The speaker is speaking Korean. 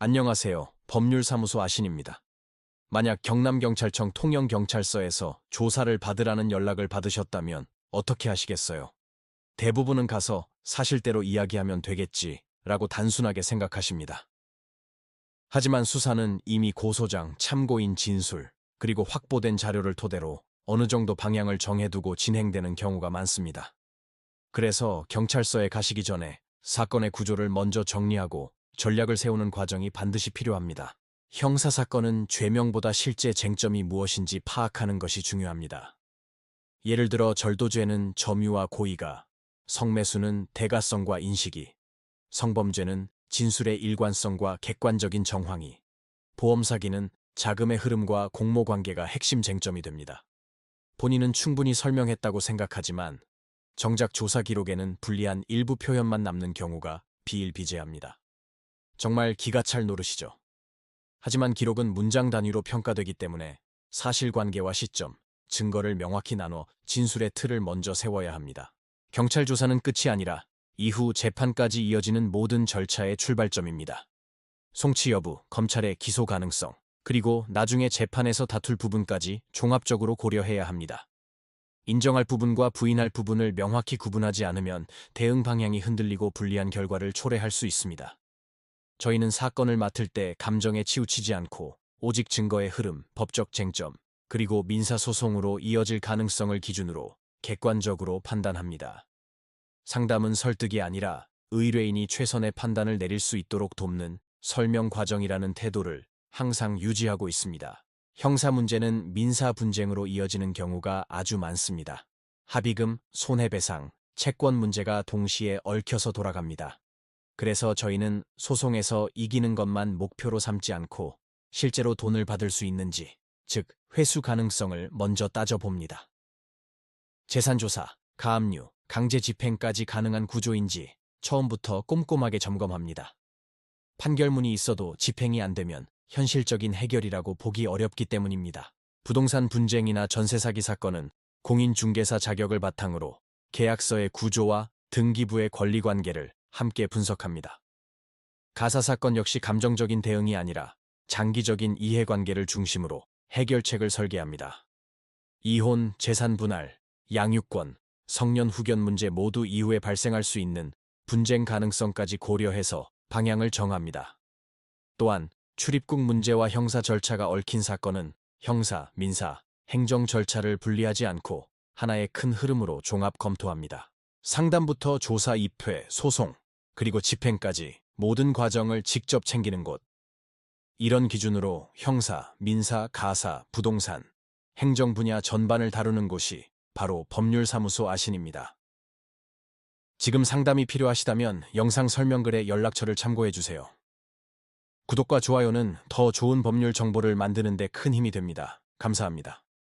안녕하세요. 법률사무소 아신입니다. 만약 경남경찰청 통영경찰서에서 조사를 받으라는 연락을 받으셨다면 어떻게 하시겠어요? 대부분은 가서 사실대로 이야기하면 되겠지라고 단순하게 생각하십니다. 하지만 수사는 이미 고소장, 참고인 진술, 그리고 확보된 자료를 토대로 어느 정도 방향을 정해두고 진행되는 경우가 많습니다. 그래서 경찰서에 가시기 전에 사건의 구조를 먼저 정리하고 전략을 세우는 과정이 반드시 필요합니다. 형사사건은 죄명보다 실제 쟁점이 무엇인지 파악하는 것이 중요합니다. 예를 들어 절도죄는 점유와 고의가, 성매수는 대가성과 인식이, 성범죄는 진술의 일관성과 객관적인 정황이, 보험사기는 자금의 흐름과 공모관계가 핵심 쟁점이 됩니다. 본인은 충분히 설명했다고 생각하지만 정작 조사 기록에는 불리한 일부 표현만 남는 경우가 비일비재합니다. 정말 기가 찰 노릇이죠. 하지만 기록은 문장 단위로 평가되기 때문에 사실관계와 시점, 증거를 명확히 나눠 진술의 틀을 먼저 세워야 합니다. 경찰 조사는 끝이 아니라 이후 재판까지 이어지는 모든 절차의 출발점입니다. 송치 여부, 검찰의 기소 가능성, 그리고 나중에 재판에서 다툴 부분까지 종합적으로 고려해야 합니다. 인정할 부분과 부인할 부분을 명확히 구분하지 않으면 대응 방향이 흔들리고 불리한 결과를 초래할 수 있습니다. 저희는 사건을 맡을 때 감정에 치우치지 않고 오직 증거의 흐름, 법적 쟁점, 그리고 민사소송으로 이어질 가능성을 기준으로 객관적으로 판단합니다. 상담은 설득이 아니라 의뢰인이 최선의 판단을 내릴 수 있도록 돕는 설명 과정이라는 태도를 항상 유지하고 있습니다. 형사 문제는 민사 분쟁으로 이어지는 경우가 아주 많습니다. 합의금, 손해배상, 채권 문제가 동시에 얽혀서 돌아갑니다. 그래서 저희는 소송에서 이기는 것만 목표로 삼지 않고 실제로 돈을 받을 수 있는지, 즉 회수 가능성을 먼저 따져봅니다. 재산조사, 가압류, 강제 집행까지 가능한 구조인지 처음부터 꼼꼼하게 점검합니다. 판결문이 있어도 집행이 안 되면 현실적인 해결이라고 보기 어렵기 때문입니다. 부동산 분쟁이나 전세 사기 사건은 공인중개사 자격을 바탕으로 계약서의 구조와 등기부의 권리관계를 함께 분석합니다. 가사사건 역시 감정적인 대응이 아니라 장기적인 이해관계를 중심으로 해결책을 설계합니다. 이혼, 재산 분할, 양육권, 성년 후견 문제 모두 이후에 발생할 수 있는 분쟁 가능성까지 고려해서 방향을 정합니다. 또한 출입국 문제와 형사 절차가 얽힌 사건은 형사, 민사, 행정 절차를 분리하지 않고 하나의 큰 흐름으로 종합 검토합니다. 상담부터 조사 입회, 소송, 그리고 집행까지 모든 과정을 직접 챙기는 곳. 이런 기준으로 형사, 민사, 가사, 부동산, 행정 분야 전반을 다루는 곳이 바로 법률사무소 아신입니다. 지금 상담이 필요하시다면 영상 설명글에 연락처를 참고해주세요. 구독과 좋아요는 더 좋은 법률 정보를 만드는 데 큰 힘이 됩니다. 감사합니다.